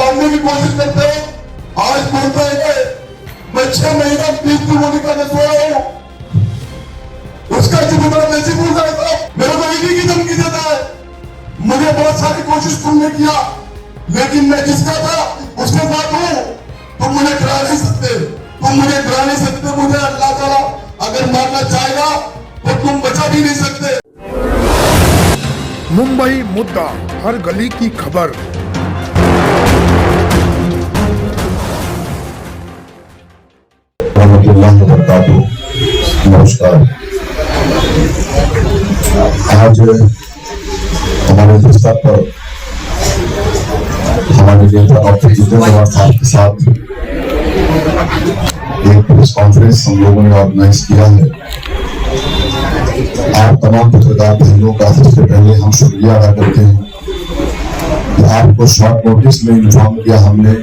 मारने की कोशिश करते हो। आज बोलता है मैं 6 महीना 30 दिन होने का सोया हूं, उसका जिम्मेदार ऐसे बोल रहा था। मेरे को एक ही धमकी देता है। मुझे बहुत सारी कोशिश तुमने किया, लेकिन मैं जिसका था उसके साथ हूं। तुम मुझे गिरा नहीं सकते, तुम मुझे गिरा नहीं सकते। मुझे अल्लाह ताला अगर मारना चाहेगा तो तुम बचा भी नहीं सकते। मुंबई मुद्दा, हर गली की खबर। नमस्कार। आज हमारे स्तर पर हमारे नेता डॉक्टर जितेंद्र साहब के साथ एक प्रेस कॉन्फ्रेंस हम लोगों ने ऑर्गेनाइज किया है। आप तमाम पत्रकार भाइयों का सबसे पहले हम शुक्रिया अदा करते हैं कि आपको शॉर्ट नोटिस में इन्फॉर्म किया हमने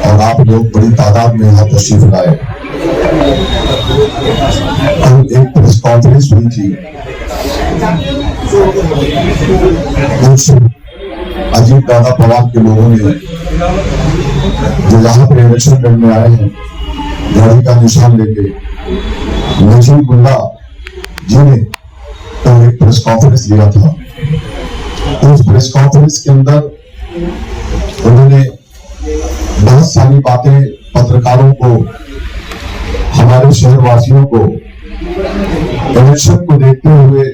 और आप लोग बड़ी तादाद में यहाँ तशरीफ लाए। कल एक प्रेस कॉन्फ्रेंस हुई थी, कुछ अजीब दादा पवार के लोगों ने जो यहाँ पे इलेक्शन लड़ने आए हैं गाड़ी का निशान लेके, नजीबुल्ला जी ने तो एक प्रेस कॉन्फ्रेंस लिया था। उस प्रेस कॉन्फ्रेंस के अंदर उन्होंने बहुत सारी बातें पत्रकारों को, हमारे शहरवासियों को इलेक्शन को देखते हुए,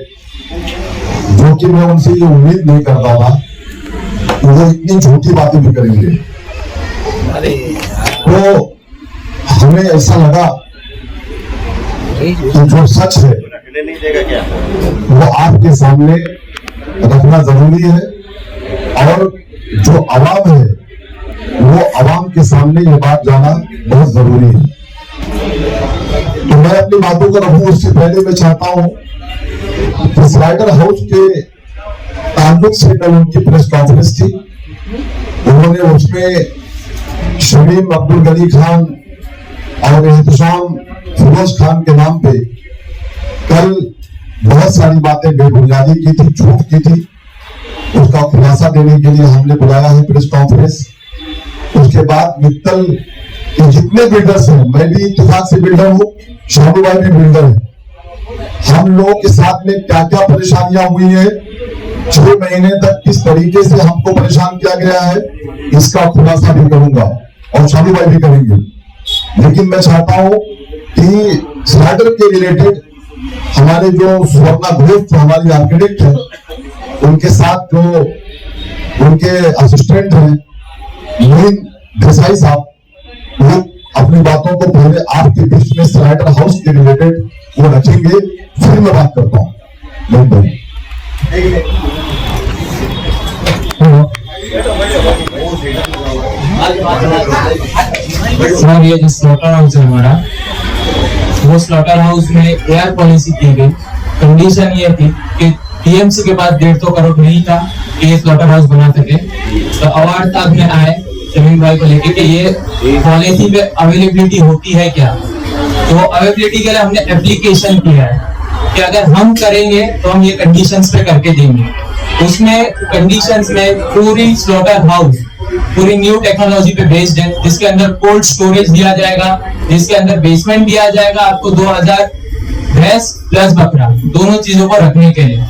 जो कि मैं उनसे ये उम्मीद नहीं करता था कि वो इतनी झूठी बातें भी करेंगे। तो हमें ऐसा लगा कि जो सच है वो आपके सामने रखना जरूरी है और जो आवाम है वो आवाम के सामने ये बात जाना बहुत जरूरी है। तो मैं अपनी बातों को रखूं उससे पहले मैं चाहता हूं कि स्लाइडर हाउस के ताल्लुक से कल उनकी प्रेस कॉन्फ्रेंस थी। उन्होंने उसमें शमीम अब्दुल गनी खान और एहतशाम फिरोज खान के नाम पे कल बहुत सारी बातें बेबुनियादी की थी, झूठ की थी। उसका खुलासा देने के लिए हमने बुलाया है प्रेस कॉन्फ्रेंस। उसके बाद मित्तल के जितने बिल्डर्स हैं, मैं भी इत्तेफाक से बिल्डर हूँ, शानू भाई भी बिल्डर है, हम लोग के साथ में क्या क्या परेशानियां हुई है, 6 महीने तक किस तरीके से हमको परेशान किया गया है, इसका खुलासा भी करूंगा और शानू भाई भी करेंगे। लेकिन मैं चाहता हूं कि स्लाइडर के रिलेटेड हमारे जो सुवर्णा घोष जो हमारी आर्किटेक्ट है, उनके साथ जो उनके असिस्टेंट हैं मोइन देसाई साहब, वो अपनी बातों को पहले आपके बीच में स्लाइडर हाउस के रिलेटेड वो रखेंगे, फिर मैं बात करता हूँ। सर, ये जो स्लॉटर हाउस है हमारा, वो स्लॉटर हाउस में एयर पॉलिसी की गई। कंडीशन ये थी कि टीएमसी के पास 150 करोड़ नहीं था कि ये स्लॉटर हाउस बना सके। तो अवार्ड तक में आए जमीन भाई को लेके कि ये पॉलिसी पे अवेलेबिलिटी होती है क्या। तो अवेलेबिलिटी के लिए हमने एप्लीकेशन किया है कि अगर हम करेंगे तो हम ये कंडीशंस पे करके देंगे। उसमें कंडीशंस में पूरी स्लॉटर हाउस पूरी न्यू टेक्नोलॉजी पे बेस्ड है, जिसके अंदर कोल्ड स्टोरेज दिया जाएगा, जिसके अंदर बेसमेंट दिया जाएगा आपको 2000 भैंस प्लस बकरा दोनों चीजों को रखने के लिए।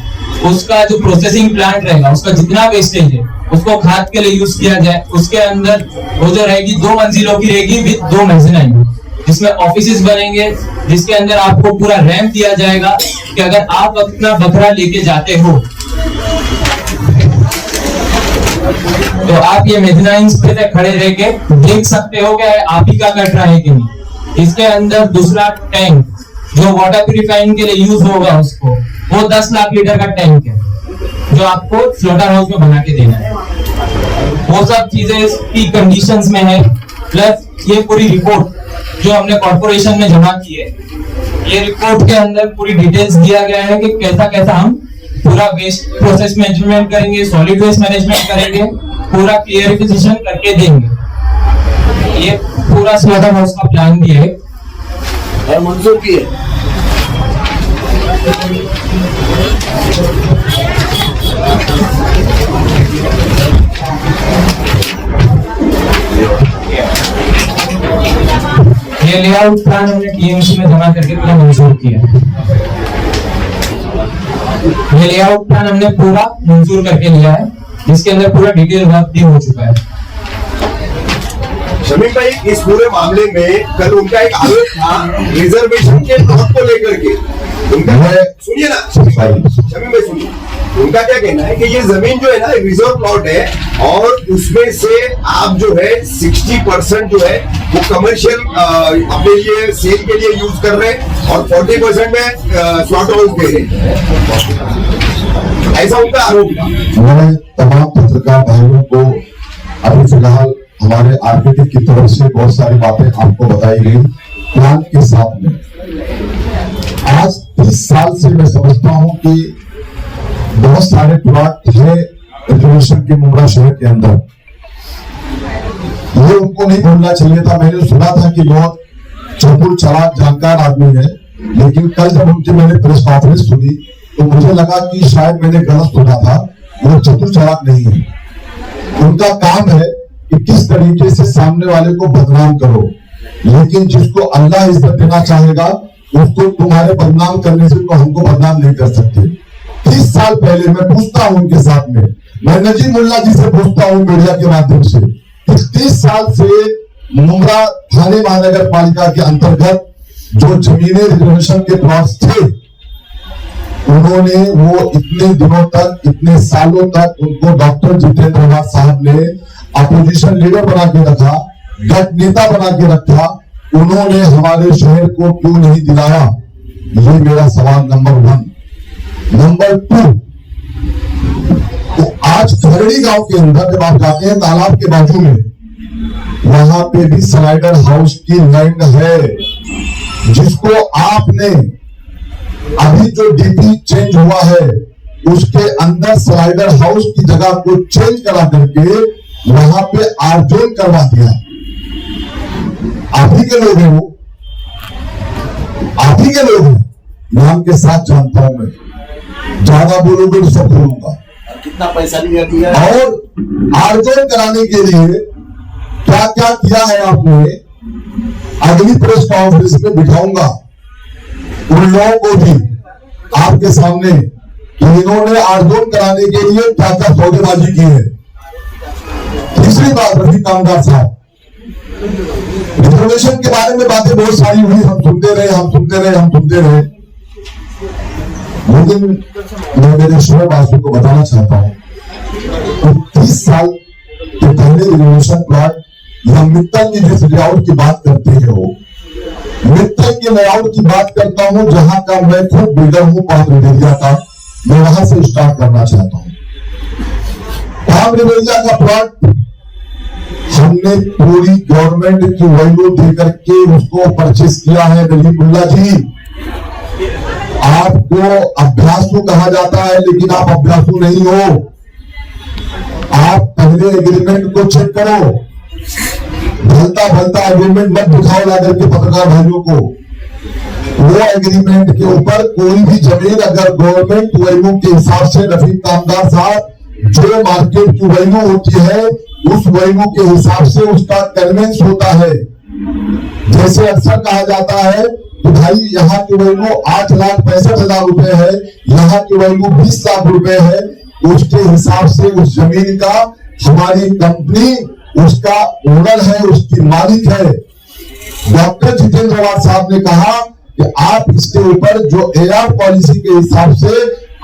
उसका जो प्रोसेसिंग प्लांट रहेगा, उसका जितना वेस्टेज है उसको खाद के लिए यूज किया जाए। उसके अंदर वो जो रहेगी 2 मंजिलों की रहेगी विद 2 मेज़नाइन, जिसमें ऑफिसेस बनेंगे, जिसके अंदर आपको पूरा रैंप दिया जाएगा कि अगर आप अपना बकरा लेके जाते हो तो आप ये मेज़नाइन्स पे खड़े रह के देख सकते हो कि आप ही का कट रहा है कि नहीं। इसके अंदर दूसरा टैंक जो वाटर प्यूरिफाइंग के लिए यूज होगा, उसको वो 10 लाख लीटर का टैंक है जो आपको स्लॉटर हाउस में बना के देना है। वो सब चीजें इसकी कंडीशंस में है। प्लस ये पूरी रिपोर्ट जो हमने कॉर्पोरेशन में जमा की है, ये रिपोर्ट के अंदर पूरी डिटेल्स दिया गया है कि कैसा कैसा हम पूरा वेस्ट प्रोसेस मैनेजमेंट करेंगे, सॉलिड वेस्ट मैनेजमेंट करेंगे, पूरा क्लियरिफिकेशन करके देंगे। ये पूरा स्लॉटर हाउस का प्लान भी है और मंजूर की है। ये लेआउट प्लान हमने टीएमसी में जमा करके पूरा मंजूर किया। ये लेआउट प्लान हमने पूरा मंजूर करके लिया है, जिसके अंदर पूरा डिटेल वर्क भी हो चुका है। शमीम भाई, इस पूरे मामले में कल उनका एक आरोप था रिजर्वेशन के प्लॉट को लेकर के। उनका सुनिए ना शमीम भाई सुनिए, उनका क्या कहना है कि ये जमीन जो है ना रिजर्व प्लॉट है और उसमें से आप जो है 60% जो है वो कमर्शियल अपने लिए सेल के लिए यूज कर रहे हैं और 40% में स्लॉट हाउस दे रहे हैं, ऐसा उनका आरोप था। मैंने तमाम पत्रकार भाइयों को अभी फिलहाल हमारे आर्किटेक्ट की तरफ से बहुत सारी बातें आपको बताई गई प्लान के साथ में। आज 30 साल से मैं समझता हूं कि बहुत सारे प्लॉट है रिजर्वेशन के मुंब्रा शहर के अंदर, ये उनको नहीं भूलना चाहिए था। मैंने सुना था कि बहुत चतुर चालाक जानकार आदमी है, लेकिन कल जब उनकी मैंने प्रेस कॉन्फ्रेंस सुनी तो मुझे लगा कि शायद मैंने गलत सुना था। वो चतुर चालाक नहीं है, उनका काम है कि किस तरीके से सामने वाले को बदनाम करो, लेकिन जिसको अल्लाह इज्जत देना चाहेगा उसको तुम्हारे बदनाम करने से तो हमको बदनाम नहीं कर सकते। 30 साल पहले मैं पूछता हूं उनके साथ में, मैं नजीब मुल्ला जी से पूछता हूं मीडिया के माध्यम से, 30 साल से मुंब्रा थाने महानगर पालिका के अंतर्गत जो जमीनें रिजर्वेशन के प्लॉट्स थे, उन्होंने वो इतने दिनों तक, इतने सालों तक उनको डॉक्टर जितेंद्र नाथ साहब ने अपोजिशन लीडर बना के रखा, गठ नेता बना के रखा, उन्होंने हमारे शहर को क्यों नहीं दिलाया? ये मेरा सवाल नंबर 1। नंबर 2, तो आज खरड़ी गांव के अंदर जब आप जाते हैं तालाब के बाजू में, वहां पे भी स्लाइडर हाउस की लैंड है, जिसको आपने अभी जो डीपी चेंज हुआ है उसके अंदर स्लाइडर हाउस की जगह को चेंज करा करके वहां पे आरजोन करवा दिया। आप ही के लोग हैं, वो आप ही के लोग हैं, नाम के साथ जानता हूं मैं, ज्यादा बोलोगे तो सब बोलूंगा। कितना पैसा लिया दिया और आरजोन कराने के लिए क्या क्या किया है आपने, अगली प्रेस कॉन्फ्रेंस में दिखाऊंगा उन लोगों को भी आपके सामने कि इन्होंने आरजोन कराने के लिए क्या क्या सौदेबाजी की है। तीसरी बात, रफी कामदार साहब, रिजर्वेशन के बारे में बातें बहुत सारी हुई, हम सुनते रहे, लेकिन मैं मेरे शहरवासियों को बताना चाहता हूं तो 30 साल के पहले रिजर्वेशन प्लॉट या मित्तल की जिस लेआउट की बात करते हैं, वो मित्तल के लेआउट की बात करता हूं, जहां का मैं खुद बिल्डर हूं पाम रिवेरिया का, मैं वहां से स्टार्ट करना चाहता हूं। पाम रिवेरिया का प्लॉट हमने पूरी गवर्नमेंट की वैल्यू देकर के उसको परचेस किया है। नजीब मुल्ला जी, आपको अभ्यासु कहा जाता है, लेकिन आप अभ्यासु नहीं हो। आप पहले एग्रीमेंट को चेक करो, भलता एग्रीमेंट मत दिखाओ ला करके पत्रकार भाइयों को। वो एग्रीमेंट के ऊपर कोई भी जमीन अगर गवर्नमेंट वैल्यू के हिसाब से, रफीक कामदार साहब, जो मार्केट की वैल्यू होती है उस वैल्यू के हिसाब से उसका कन्वेंस होता है। जैसे अक्सर कहा जाता है कि भाई यहाँ की वैल्यू 8,65,000 रुपए है, यहाँ की वैल्यू 20 लाख रुपए है, उसके हिसाब से उस जमीन का हमारी कंपनी उसका ओनर है, उसकी मालिक है। डॉक्टर जितेंद्र नाथ साहब ने कहा कि आप इसके ऊपर जो एआर पॉलिसी के हिसाब से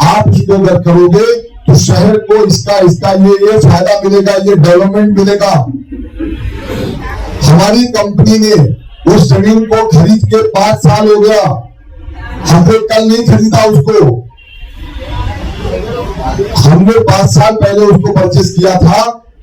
आप इसको अगर करोगे तो शहर को इसका ये फायदा मिलेगा, ये डेवलपमेंट मिलेगा। हमारी कंपनी ने उस जमीन को खरीद के 5 साल हो गया, हमने कल नहीं खरीदा उसको, हमने 5 साल पहले उसको परचेस किया था।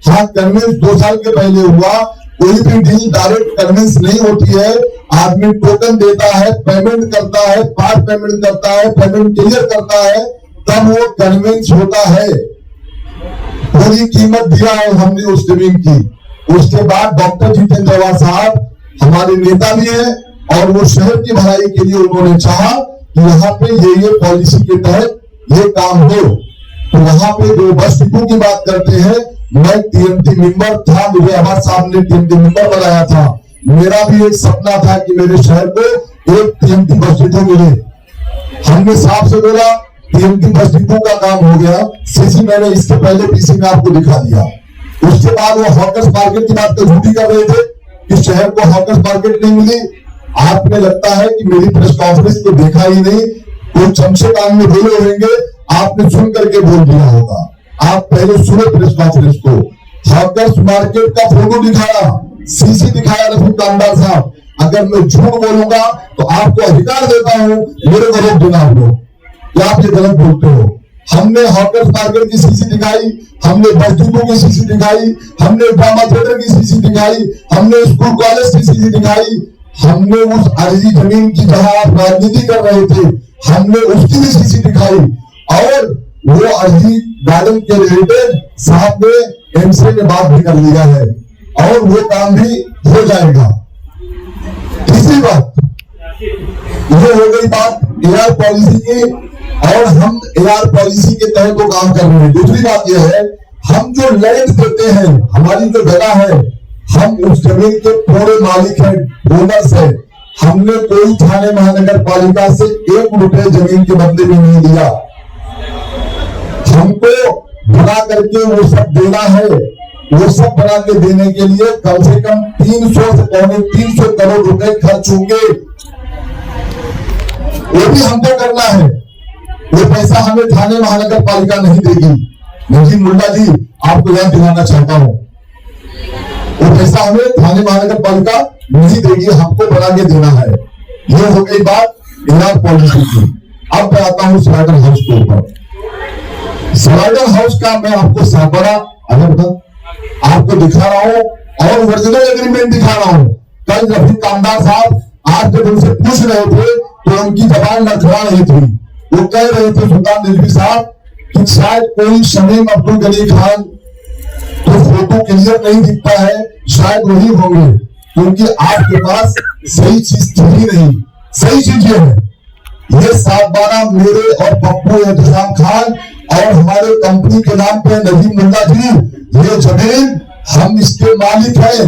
हाँ, कन्वेंस 2 साल के पहले हुआ। कोई भी डील डायरेक्ट कन्वेंस नहीं होती है, आदमी टोकन देता है, पेमेंट करता है, पार्ट पेमेंट करता है, पेमेंट क्लियर करता है, तब वो कन्वेंस होता है। पूरी कीमत दिया है हमने उस जमीन की। उसके बाद डॉक्टर जितेंद्र नाथ साहब हमारे नेता भी हैं और वो शहर की भलाई के लिए उन्होंने चाहा कि यहाँ पे ये पॉलिसी के तहत ये काम हो। तो वहां पे जो बस डिपो की बात करते हैं, मैं टीएमटी मेंबर था, मुझे अहमद साहब ने टीएमटी मेंबर बनाया था। मेरा भी एक सपना था कि मेरे शहर को एक टीएमटी बस डिपो मिले। हमने साहब से बोला टीएमटी बस डिपो का काम हो गया, सीसी मैंने इसके पहले पीसी में आपको दिखा दिया। उसके बाद वो हॉकर्स मार्केट की बात तो झूठी कर रहे थे कि शहर को हॉकर्स मार्केट नहीं मिली। आपने लगता है कि मेरी प्रेस कॉन्फ्रेंस को देखा ही नहीं, कोई चमचे कान में बोले होंगे, आपने सुन करके बोल दिया होगा। आप पहले सुने प्रेस कॉन्फ्रेंस को। हॉकर्स मार्केट का फोटो दिखाया, सीसी दिखाया रफीक कामदार साहब। अगर मैं झूठ बोलूंगा तो आपको अधिकार देता हूं मेरे को रोक देना आप लोग, क्या आप ये गलत बोलते हो। हमने हॉकर्स मार्केट की सीसी दिखाई, हमने बस डिपो की सीसी दिखाई, हमने ड्रामा थिएटर की सीसी दिखाई, हमने स्कूल कॉलेज की सीसी दिखाई, हमने उस अर्जी जमीन की जहां आप राजनीति कर रहे थे हमने उसकी भी सीसी दिखाई। और वो अर्जी गार्डन के रिलेटेड साहब ने एमसी में बात भी कर लिया है और वो काम भी हो जाएगा। तीसरी बात ये हो गई बात एआर पॉलिसी की, और हम एआर पॉलिसी के तहत वो काम कर रहे हैं। दूसरी बात यह है, हम जो लैंड देते हैं, हमारी जो जगह है, हम उस जमीन के पूरे मालिक हैं, ओनर्स है। हमने कोई थाने महानगर पालिका से 1 रुपए जमीन के बदले में नहीं लिया। हमको बना करके वो सब देना है, वो सब बना के देने के लिए कम से कम 300 से 350 करोड़ रुपए खर्च होंगे। वो भी हमको करना है। वो पैसा हमें थाने महानगर पालिका नहीं देगी। नजीब मुल्ला जी आपको याद दिलाना चाहता हूं, वो पैसा हमें थाने महानगर पालिका नहीं देगी, हमको बना के देना है। ये हो गई बात एआर पॉलिसी की। अब मैं आता हूं स्लाइडर हाउस के ऊपर। स्लाइडर हाउस का मैं आपको साबरा आपको दिखा रहा हूं और ओरिजिनल एग्रीमेंट दिखा रहा हूं। कल रफीक कामदार साहब आज जब उनसे पूछ रहे थे तो उनकी जबान लड़खड़ा रही थी। वो कह रहे थे सुल्तान रिजवी साहब कि शायद कोई शमीम अब्दुल गनी खान तो फोटो क्लियर नहीं दिखता है, शायद वही होंगे, क्योंकि आपके पास सही चीज थी नहीं। सही चीज ये है, ये 7/12 मेरे और पप्पू एहतशाम खान और हमारे कंपनी के नाम पे नजीब मुल्ला जी, ये जमीन हम इसके मालिक हैं।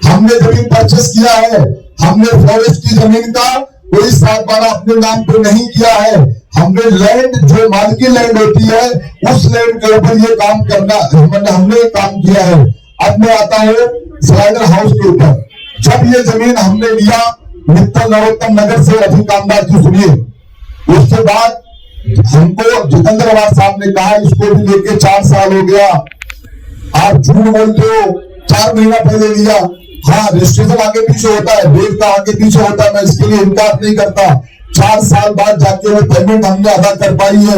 हमने जमीन परचेस किया है। हमने फॉरेस्ट की जमीन का कोई 7/12 अपने नाम पे नहीं किया है। हमने लैंड जो मालिकी लैंड होती है उस लैंड के ऊपर ये काम करना हमने काम किया है। अब मैं आता हूँ स्लाइडर हाउस के ऊपर। जब ये जमीन हमने लिया मित्तल नरोत्तम नगर से रफीक कामदार जी, सुनिए, उसके बाद हमको जितेंद्र अवाज साहब ने कहा इसको भी लेके 4 साल हो गया। आप झूठ बोलते हो, 4 महीना पहले लिया। हाँ, रजिस्ट्रेशन आगे पीछे होता है, डेट का आगे पीछे होता है, मैं इसके लिए इनकार नहीं करता। 4 साल बाद जाके वो पेमेंट हमने अदा कर पाई है।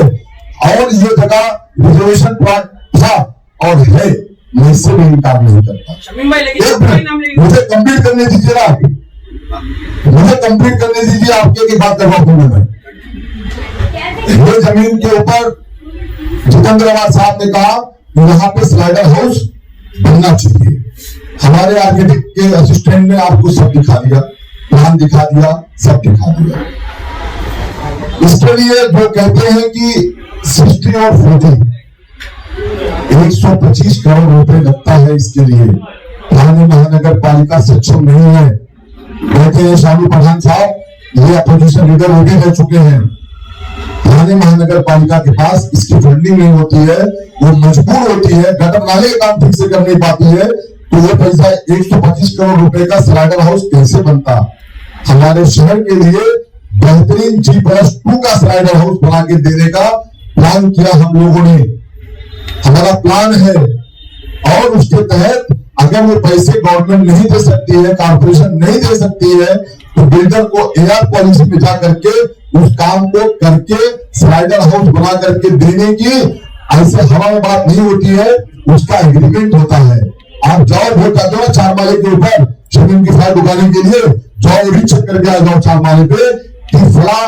और ये जगह रिजर्वेशन प्लॉट था और है, मैं इससे भी इनकार नहीं करता। मुझे कंप्लीट करने दीजिए ना, मुझे कंप्लीट करने दीजिए, आपके बात करवा दूंगा मैं। ये जमीन के ऊपर जितेंद्र अवाज साहब ने कहा यहाँ पे स्लाइडर हाउस बनना चाहिए। हमारे आर्किटेक्ट के असिस्टेंट ने आपको सब दिखा दिया, प्लान दिखा दिया, सब दिखा दिया। इसके लिए जो कहते हैं कि 60 और 40 125 करोड़ रुपए लगता है। इसके लिए थाने महानगर पालिका सक्षम नहीं है। कहते हैं शालू प्रधान साहब, ये अपोजिशन लीडर वो भी रह चुके हैं। थाने महानगर पालिका के पास इसकी फंडिंग नहीं होती है, वो मजबूर होती है, गटर नाले का काम ठीक से कर नहीं पाती है। तो वो पैसा 125 करोड़ रुपए का स्लाइडर हाउस कैसे बनता। हमारे शहर के लिए बेहतरीन G+2 का स्लाइडर हाउस बना के देने का प्लान किया हम लोगों ने। हमारा प्लान है और उसके तहत अगर वो पैसे गवर्नमेंट नहीं दे सकती है, कारपोरेशन नहीं दे सकती है, तो बिल्डर को एआर पॉलिसी में जा करके उस काम को करके स्लाइडर हाउस बना करके देने की ऐसे हवा में बात नहीं होती है, उसका एग्रीमेंट होता है। आप जाओ वोट कर दो 4 माले के ऊपर जमीन की फाइल उगाने के लिए, जाओ ये भी चेक करके आ जाओ 4 माले पे कि फला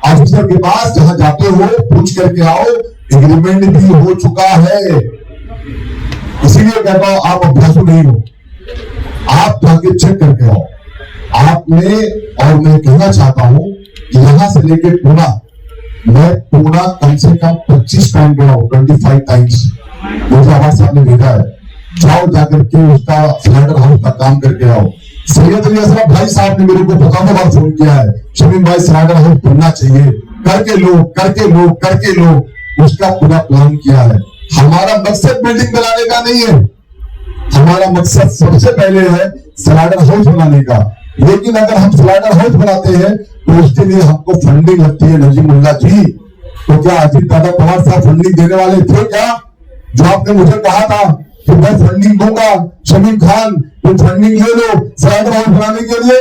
ऑफिसर के पास जहां जाते हो पूछ करके आओ, एग्रीमेंट भी हो चुका है। इसीलिए कहता हूं आप अभ्यासु नहीं हो, आप जाके चेक करके आओ। आपने और मैं कहना चाहता हूं यहां से लेके पूना, मैं पूना कम से कम 25 टाइम गया हूं, 25 टाइम्स मुझे आवाज साहब ने भेजा है। जाओ जाकर के उसका स्लाइडर हाउस का काम करके आओ। सैयद अली असरफ भाई साहब ने मेरे को बहुत बार फोन किया है, शमीम भाई स्लाइडर हाउस बनना चाहिए, करके लो, उसका पूरा प्लान किया है। हमारा मकसद बिल्डिंग बनाने का नहीं है, हमारा मकसद सबसे पहले है स्लाइडर हाउस बनाने का। लेकिन अगर हम स्लाइडर हाउस बनाते हैं तो उसके लिए हमको फंडिंग लगती है। नजीमुल्ला जी, तो क्या अजीत दादा पवार साहब फंडिंग देने वाले थे क्या? जो आपने मुझे कहा था कि मैं फंडिंग दूंगा, शमीम खान तुम फंडिंग ले लो स्लाइडर हाउस बनाने के लिए,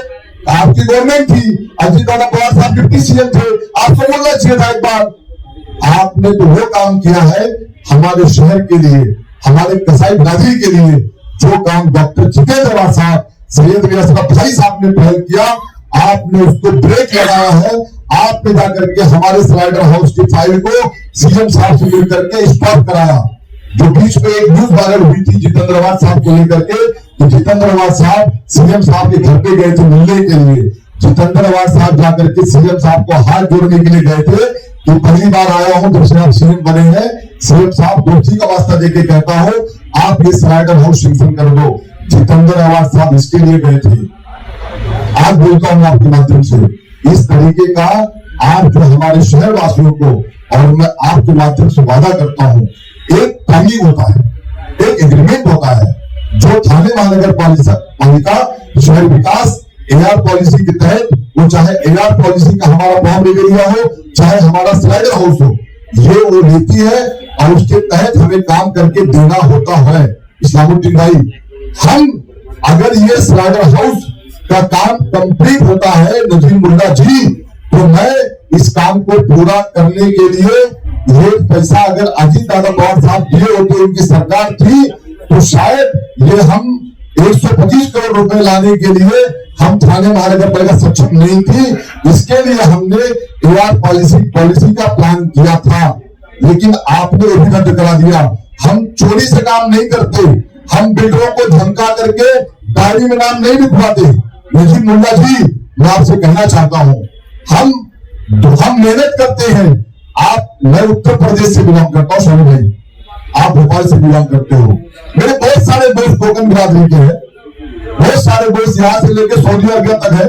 आपकी गवर्नमेंट थी, अजीत दादा पवार साहब डिप्टी सीएम थे, आपको बोलना चाहिए था एक बार। आपने तो वो काम किया है हमारे शहर के लिए, हमारे कसाई बिरादरी के लिए, जो काम डॉक्टर जितेंद्र साहब, सैयद अली असरफ भाई साहब ने पहल किया, आपने उसको ब्रेक लगाया है। आपने जाकर के हमारे स्लाइडर हाउस की फाइल को सीएम साहब से मिल करके स्टॉप कराया। जो बीच में एक न्यूज वायरल हुई थी जितेंद्र साहब को लेकर के, तो जितेंद्र साहब सीएम साहब के घर पे गए थे मिलने के लिए। जितेंद्र साहब जाकर के सीएम साहब को हाथ जोड़ने के लिए गए थे कि पहली बार आया हूं जब से आप सीएम बने हैं, सीएम साहब दोस्ती का वास्ता देके कहता हूं आप ये स्लाइडर हाउस सैंक्शन कर दो। जितेंद्र साहब इसके लिए गए थे। आज बोलता हूं आपके माध्यम से, इस तरीके का आप जो हमारे शहर वासियों को, और मैं आपके माध्यम से वादा करता हूं, एक प्लानिंग होता है, एक एग्रीमेंट होता है जो थाने महानगर पालिका शहर विकास एआर पॉलिसी के तहत, वो चाहे एआर पॉलिसी का हमारा फॉर्म एरिया हो, चाहे हमारा स्लाइडर हाउस हो, ये वो लेती है और उसके तहत हमें काम करके देना होता है। इस्लामुद्दीन भाई, हम अगर ये स्लाइडर हाउस का काम कंप्लीट होता है नजीमुल्ला जी, तो मैं इस काम को पूरा करने के लिए ये पैसा अगर अजीत दादा पवार साहब दिए होते, उनकी सरकार थी, तो शायद ये हम 125 करोड़ रुपए लाने के लिए हम थाने महानगर पालिका सक्षम नहीं थी। इसके लिए हमने एआर पॉलिसी का प्लान किया था, लेकिन आपने वो भी रद्द करा दिया। हम चोरी से काम नहीं करते, हम बिल्डरों को धमका करके डायरी में नाम नहीं लिखवाते। नजीमुल्ला जी, मैं आपसे कहना चाहता हूं, हम मेहनत करते हैं। मैं उत्तर प्रदेश से बिलोंग करता हूं, शमी भाई आप भोपाल से बिलोंग करते हो। मेरे बहुत सारे दोस्त कोकन बिरादरी के हैं, बहुत सारे दोस्त यहाँ से लेकर सऊदी अरब तक है।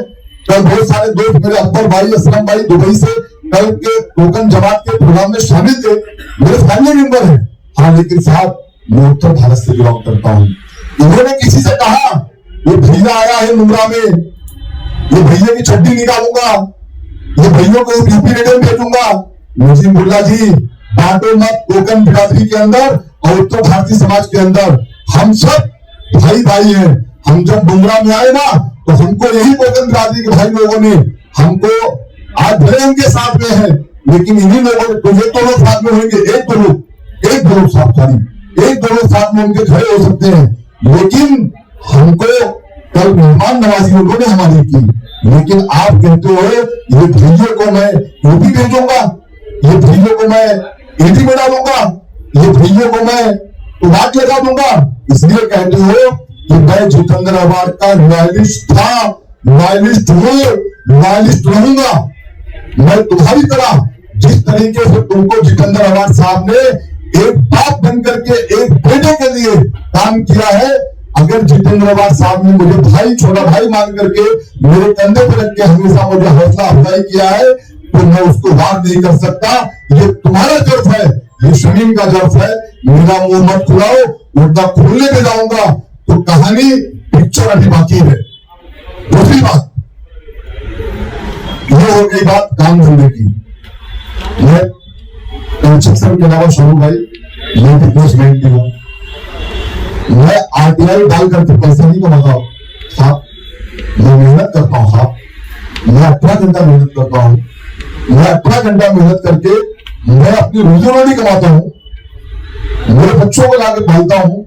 कल बहुत सारे दोस्त मेरे अकबर भाई, असलम भाई दुबई से कल के कोकन जमात के प्रोग्राम में शामिल थे, मेरे फैमिली मेंबर है। हाँ, लेकिन साहब मैं उत्तर भारत से बिलोंग करता हूँ। इन्होंने किसी से कहा ये भैया आया है मुंद्रा में, ये भैया की छड्डी निकालूंगा, ये भैया को यूपी रेडियो में भेजूंगा। नजीमुल्ला जी, बांटो मत कोकन बिरादरी के अंदर और उत्तर भारतीय समाज के अंदर, हम सब भाई भाई हैं। हम जब मुंद्रा में आए ना, तो हमको यही कोकन बिरादरी के भाई लोगों ने हमको, आज भले उनके साथ में है, लेकिन इन्हीं लोगों को, ये तो लोग साथ में होंगे, एक दो लोग साथ में उनके खड़े हो सकते हैं, लेकिन हमको कल मेहमान नवाजी उन्होंने हमारी की। लेकिन आप कहते हो ये भैया को मैं यूपी भेजूंगा, ये भैया को मैं एडी में डालूंगा, ये भैया को मैं उबाट लगा दूंगा। इसलिए कहते हो कि मैं जितेंद्र अवार्ड का लॉयलिस्ट था, लॉयलिस्ट हूं, लॉयलिस्ट रहूंगा। मैं तुम्हारी तरह जिस तरीके से तुमको जितेंद्र अवार्ड साहब ने एक बाप बन करके एक बेटे के लिए काम किया है, अगर जितेंद्र अवार्ड साहब ने मुझे भाई, छोटा भाई मान करके मेरे कंधे पर रख के हमेशा मुझे हौसला अफजाई किया है, तो मैं उसको वार नहीं कर सकता। ये तुम्हारा जर्फ है, ये शमीम का जर्फ है। मेरा मुंह मत खुलाओ, उल्टा खुलने पे जाऊंगा तो कहानी, पिक्चर अभी बाकी है। दूसरी बात ये हो गई बात काम धंधे की। मैं कंस्ट्रक्शन के अलावा शोरूम भाई मैं फिटनेस मेंटी हूं, मैं आरटीआई डाल करके पैसा नहीं कमाता साहब, मैं मेहनत करता हूं साहब, मैं 18 घंटा मेहनत करता हूं, मैं 18 घंटा मेहनत करके मैं अपनी रोजी रोटी कमाता हूं, मेरे बच्चों को लाकर पालता हूं।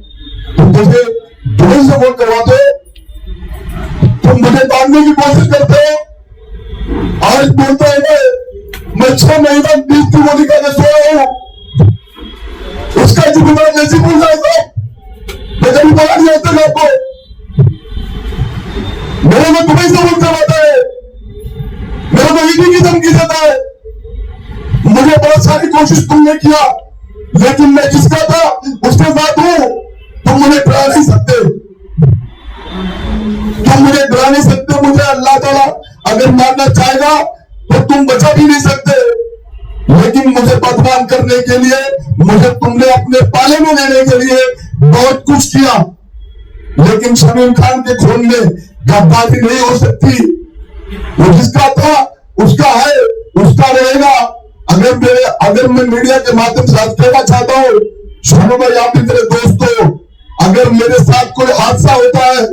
तुम मुझे दुबई से फोन करवाते हो, तुम मुझे बांधने की कोशिश करते हो। आज बोलते हैं मैं 6 महीना 20 की गोली का सोया हूं, उसका जिम्मेदार जैसी भूल जाएगा। मैं कभी बोला नहीं होता आपको, मेरे को दुबई से फोन करवाता है, मेरे को ईडी की धमकी देता है। मुझे बहुत सारी कोशिश तुमने किया, लेकिन मैं जिसका था उसके साथ हूं। तुम मुझे डरा नहीं सकते, तुम मुझे डरा मुझे अल्लाह ताला अगर मारना चाहेगा तो तुम बचा भी नहीं सकते, लेकिन मुझे बदनाम करने के लिए, मुझे तुमने अपने पाले में लेने के लिए बहुत कुछ किया, लेकिन शमीम खान के खून में गद्दारी नहीं हो सकती। वो जिसका था उसका है, उसका रहेगा। अगर मैं मीडिया के माध्यम से आज कहना चाहता हूँ, शानू भाई आप भी मेरे दोस्त हो, अगर मेरे साथ कोई हादसा होता है,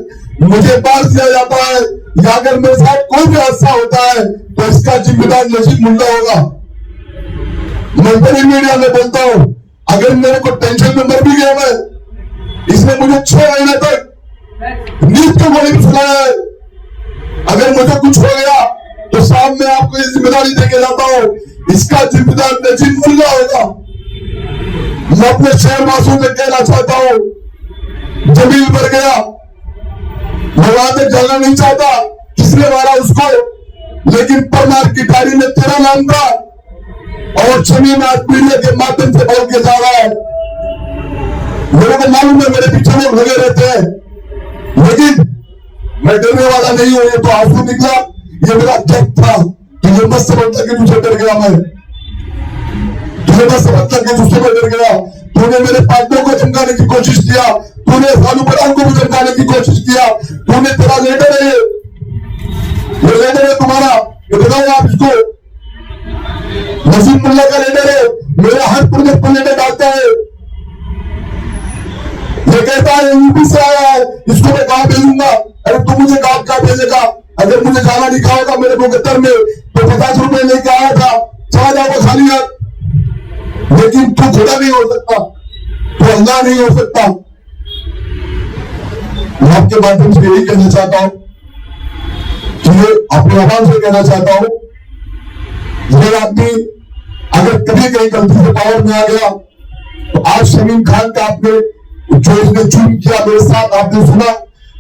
मुझे मार दिया जाता है, या अगर मेरे साथ कोई भी हादसा होता है, तो इसका जिम्मेदार नजीब मुल्ला होगा। मैं बड़ी मीडिया में बोलता हूँ, अगर मेरे को टेंशन में मर भी गया मैं, इसने मुझे 6 महीने तक नींद के गोली भी सुनाया है। अगर मुझे कुछ हो गया तो साहब मैं आपको ये जिम्मेदारी देके जाता हूँ, इसका जिम्मेदार नजीब मुल्ला होगा। मैं अपने शहरवासियों में कहना चाहता हूँ, जमील मर गया, मैं वहां तक जाना नहीं चाहता, किसने मारा उसको, लेकिन परमार की डायरी में तेरा नाम था और शमीम आज मीडिया के माध्यम से बोल के जा रहा है। मेरे को मालूम है मेरे पीछे लोग लगे रहते हैं, लेकिन मैं डरने वाला नहीं हूं। ये तो आंसू निकला, ये मेरा जब था, तुझे मत समझता कि तुझे डर गया मैं, तुझे मत समझता कि तुझसे मैं डर गया। तूने मेरे पार्टनर को चमकाने की कोशिश किया, तूने सालू पठान को भी चमकाने की कोशिश किया, तूने तेरा लेटर है, ये लेटर है तुम्हारा, ये बताओ आप इसको, नजीब मुल्ला का लेटर है, मेरा हर प्रोजेक्ट पर लेटर डालता है, ये कहता है यूपी से आया है, इसको मैं कहां भेजूंगा। अरे तू मुझे कहां भेजेगा? अगर मुझे जाना लिखा होगा मेरे मुकद्दर में तो 50 रुपए लेके आया था, चला जाओगे खाली हाथ, लेकिन तू खुदा नहीं हो सकता, तू अल्लाह नहीं हो सकता। मैं आपके माध्यम से यही कहना चाहता हूं कि ये अपने आवाज से कहना चाहता हूं, ये आदमी अगर कभी कहीं गलती से पावर में आ गया तो आज शमीम खान का आपने जो इसने चुन किया मेरे साथ आपने सुना,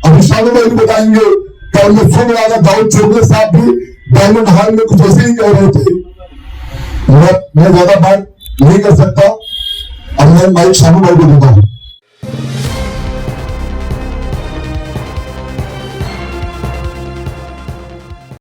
अभी शानू भाई भी बताएंगे कि मैं सुन रहा था दाऊद चौधरी साहब भी डायमंड हाल में कुछ ऐसे ही कह रहे थे। मैं ज्यादा बात नहीं कर सकता, अब मैं माइक शानू भाई को देता हूं।